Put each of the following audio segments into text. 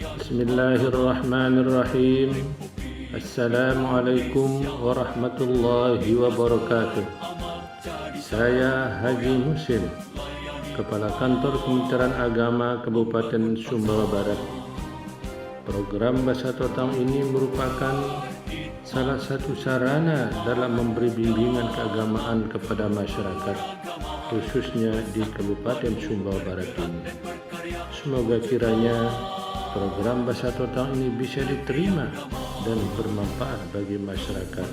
Bismillahirrahmanirrahim. Assalamualaikum warahmatullahi wabarakatuh. Saya Haji Musim, Kepala Kantor Kementerian Agama Kabupaten Sumbawa Barat. Program Bahasa Totang ini merupakan salah satu sarana dalam memberi bimbingan keagamaan kepada masyarakat, khususnya di Kabupaten Sumbawa Barat ini. Semoga kiranya program Bahasa Totang ini bisa diterima dan bermanfaat bagi masyarakat.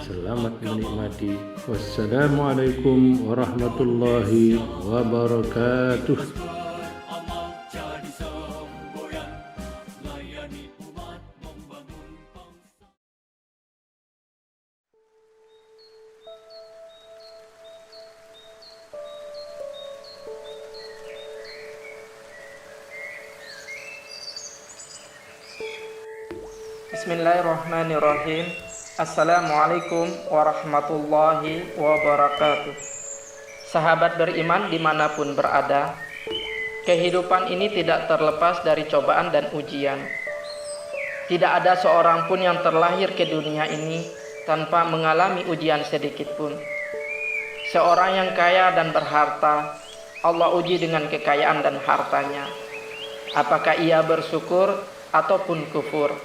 Selamat menikmati. Wassalamualaikum warahmatullahi wabarakatuh. Bismillahirrahmanirrahim. Assalamualaikum warahmatullahi wabarakatuh. Sahabat beriman dimanapun berada, kehidupan ini tidak terlepas dari cobaan dan ujian. Tidak ada seorang pun yang terlahir ke dunia ini tanpa mengalami ujian sedikit pun. Seorang yang kaya dan berharta, Allah uji dengan kekayaan dan hartanya. Apakah ia bersyukur ataupun kufur?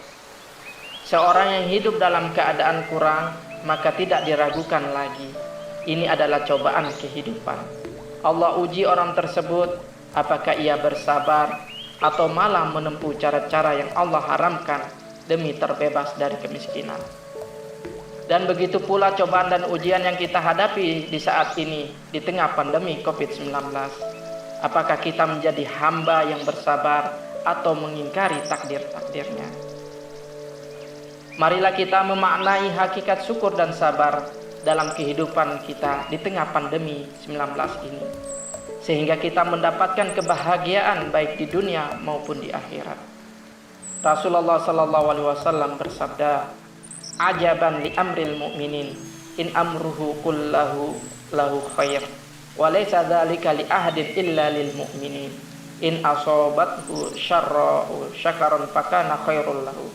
Seorang yang hidup dalam keadaan kurang, maka tidak diragukan lagi. Ini adalah cobaan kehidupan. Allah uji orang tersebut, apakah ia bersabar atau malah menempuh cara-cara yang Allah haramkan demi terbebas dari kemiskinan. Dan begitu pula cobaan dan ujian yang kita hadapi di saat ini, di tengah pandemi COVID-19. Apakah kita menjadi hamba yang bersabar atau mengingkari takdir-takdirnya? Marilah kita memaknai hakikat syukur dan sabar dalam kehidupan kita di tengah pandemi 19 ini, sehingga kita mendapatkan kebahagiaan baik di dunia maupun di akhirat. Rasulullah SAW bersabda, "Ajaban li amril mu'minin, in amruhu kullahu lahu khair, wa laysa dzalika li ahadin illa lil mu'minin. In asobathu syarra'u syakaron fakana khairul lahu.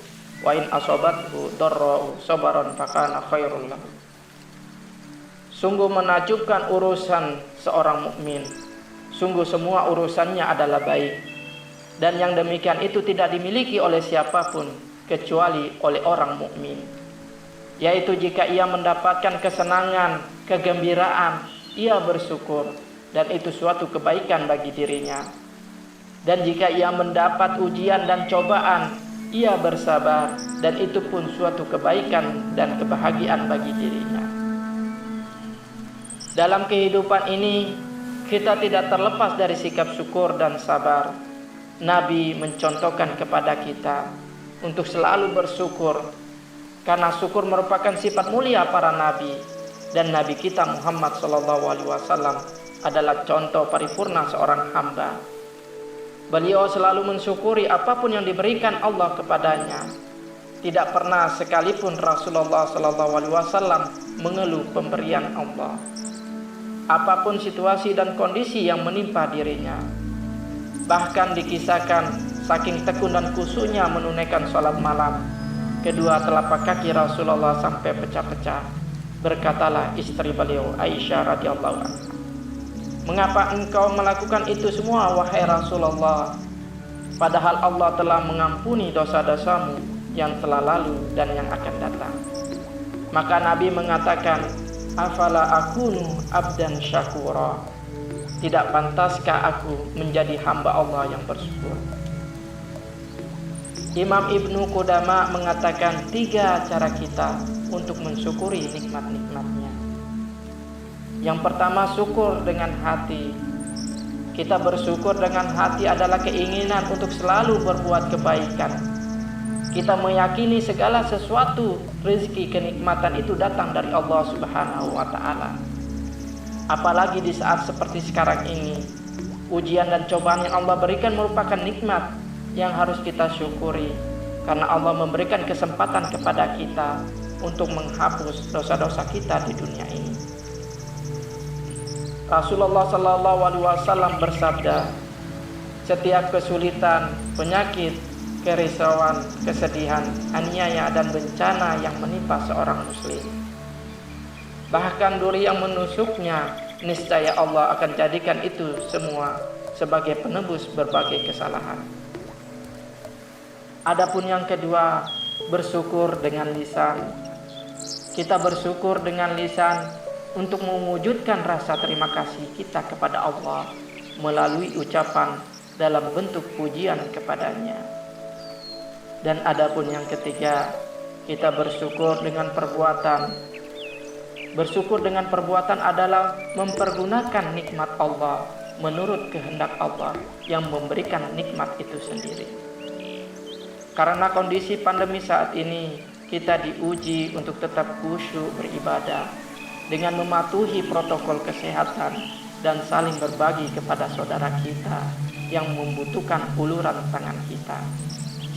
Wa in asobathu darra'u sabaron fakana khairul lahu." Sungguh menakjubkan urusan seorang mukmin. Sungguh semua urusannya adalah baik. Dan yang demikian itu tidak dimiliki oleh siapapun kecuali oleh orang mukmin. Yaitu jika ia mendapatkan kesenangan, kegembiraan, ia bersyukur dan itu suatu kebaikan bagi dirinya. Dan jika ia mendapat ujian dan cobaan, ia bersabar dan itu pun suatu kebaikan dan kebahagiaan bagi dirinya. Dalam kehidupan ini kita tidak terlepas dari sikap syukur dan sabar. Nabi mencontohkan kepada kita untuk selalu bersyukur, karena syukur merupakan sifat mulia para nabi, dan nabi kita Muhammad SAW adalah contoh paripurna seorang hamba. Beliau selalu mensyukuri apapun yang diberikan Allah kepadanya. Tidak pernah sekalipun Rasulullah SAW mengeluh pemberian Allah. Apapun situasi dan kondisi yang menimpa dirinya. Bahkan dikisahkan saking tekun dan khusyuknya menunaikan sholat malam, kedua telapak kaki Rasulullah sampai pecah-pecah. Berkatalah istri beliau Aisyah radhiyallahu anha, "Mengapa engkau melakukan itu semua wahai Rasulullah? Padahal Allah telah mengampuni dosa-dosamu yang telah lalu dan yang akan datang." Maka Nabi mengatakan, "Afala akunu abdan syakura? Tidak pantaskah aku menjadi hamba Allah yang bersyukur?" Imam Ibnu Qudama mengatakan 3 cara kita untuk mensyukuri nikmat-nikmatnya. Yang pertama, syukur dengan hati. Kita bersyukur dengan hati adalah keinginan untuk selalu berbuat kebaikan. Kita meyakini segala sesuatu rezeki kenikmatan itu datang dari Allah Subhanahu wa taala. Apalagi di saat seperti sekarang ini, ujian dan cobaan yang Allah berikan merupakan nikmat yang harus kita syukuri, karena Allah memberikan kesempatan kepada kita untuk menghapus dosa-dosa kita di dunia ini. Rasulullah SAW bersabda, setiap kesulitan, penyakit, kerisauan, kesedihan, aniaya, dan bencana yang menimpa seorang muslim. Bahkan duri yang menusuknya, niscaya Allah akan jadikan itu semua sebagai penebus berbagai kesalahan. Adapun yang kedua, bersyukur dengan lisan. Kita bersyukur dengan lisan untuk mewujudkan rasa terima kasih kita kepada Allah melalui ucapan dalam bentuk pujian kepadanya. Dan adapun yang ketiga, kita bersyukur dengan perbuatan. Bersyukur dengan perbuatan adalah mempergunakan nikmat Allah menurut kehendak Allah yang memberikan nikmat itu sendiri. Karena kondisi pandemi saat ini, kita diuji untuk tetap khusyuk beribadah dengan mematuhi protokol kesehatan dan saling berbagi kepada saudara kita yang membutuhkan uluran tangan kita.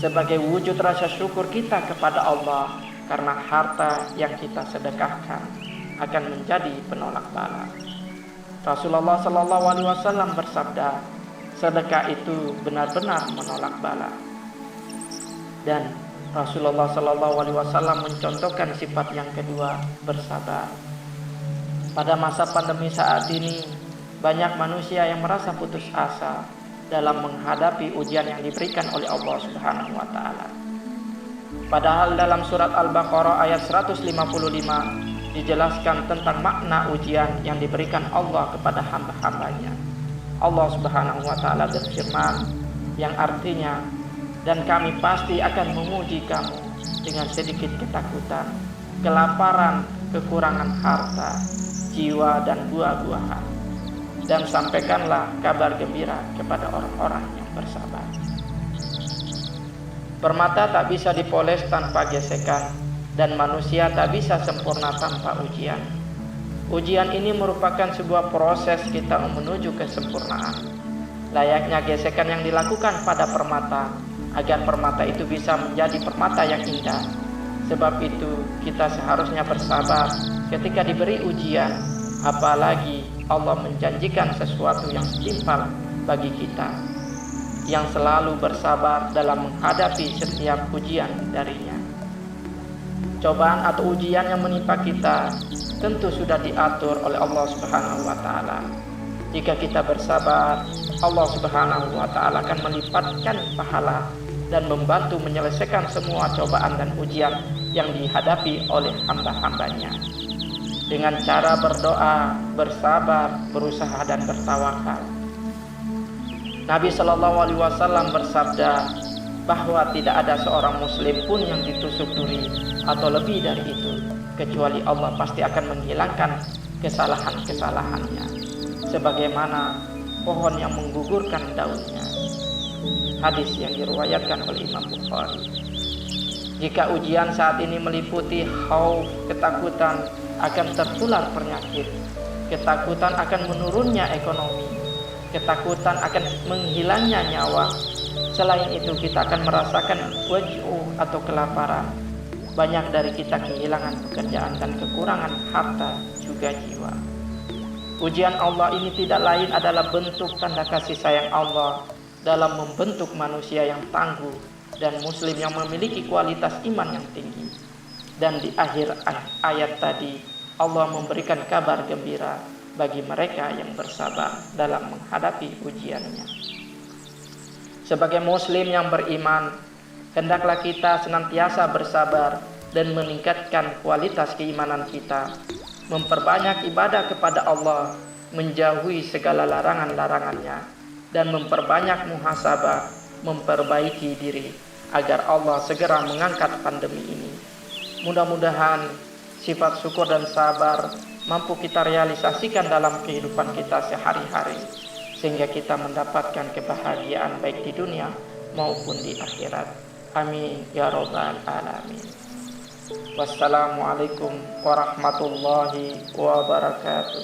Sebagai wujud rasa syukur kita kepada Allah karena harta yang kita sedekahkan akan menjadi penolak bala. Rasulullah SAW bersabda, sedekah itu benar-benar menolak bala. Dan Rasulullah SAW mencontohkan sifat yang kedua, bersabar. Pada masa pandemi saat ini, banyak manusia yang merasa putus asa dalam menghadapi ujian yang diberikan oleh Allah Subhanahu wa taala. Padahal dalam surat Al-Baqarah ayat 155 dijelaskan tentang makna ujian yang diberikan Allah kepada hamba-hambanya. Allah Subhanahu wa taala berfirman yang artinya, dan kami pasti akan menguji kamu dengan sedikit ketakutan, kelaparan, kekurangan harta, jiwa, dan buah-buahan. Dan sampaikanlah kabar gembira kepada orang-orang yang bersabar. Permata tak bisa dipoles tanpa gesekan, dan manusia tak bisa sempurna tanpa ujian. Ujian ini merupakan sebuah proses kita menuju kesempurnaan. Layaknya gesekan yang dilakukan pada permata, agar permata itu bisa menjadi permata yang indah. Sebab itu kita seharusnya bersabar ketika diberi ujian, apalagi Allah menjanjikan sesuatu yang setimpal bagi kita, yang selalu bersabar dalam menghadapi setiap ujian darinya. Cobaan atau ujian yang menimpa kita tentu sudah diatur oleh Allah Subhanahu wa taala. Jika kita bersabar, Allah Subhanahu wa taala akan melipatkan pahala dan membantu menyelesaikan semua cobaan dan ujian yang dihadapi oleh hamba-hambanya. Dengan cara berdoa, bersabar, berusaha, dan bertawakal. Nabi SAW bersabda bahwa tidak ada seorang muslim pun yang ditusuk duri atau lebih dari itu, kecuali Allah pasti akan menghilangkan kesalahan-kesalahannya, sebagaimana pohon yang menggugurkan daunnya. Hadis yang diriwayatkan oleh Imam Bukhari. Jika ujian saat ini meliputi khauf, ketakutan akan tertular penyakit, ketakutan akan menurunnya ekonomi, ketakutan akan menghilangnya nyawa. Selain itu kita akan merasakan waj'u atau kelaparan. Banyak dari kita kehilangan pekerjaan dan kekurangan harta juga jiwa. Ujian Allah ini tidak lain adalah bentuk tanda kasih sayang Allah dalam membentuk manusia yang tangguh dan muslim yang memiliki kualitas iman yang tinggi. Dan di akhir ayat tadi Allah memberikan kabar gembira bagi mereka yang bersabar dalam menghadapi ujiannya. Sebagai muslim yang beriman, hendaklah kita senantiasa bersabar dan meningkatkan kualitas keimanan kita, memperbanyak ibadah kepada Allah, menjauhi segala larangan-larangannya, dan memperbanyak muhasabah, memperbaiki diri agar Allah segera mengangkat pandemi ini. Mudah-mudahan sifat syukur dan sabar mampu kita realisasikan dalam kehidupan kita sehari-hari, sehingga kita mendapatkan kebahagiaan baik di dunia maupun di akhirat. Amin ya rabbal alamin. Wassalamualaikum warahmatullahi wabarakatuh.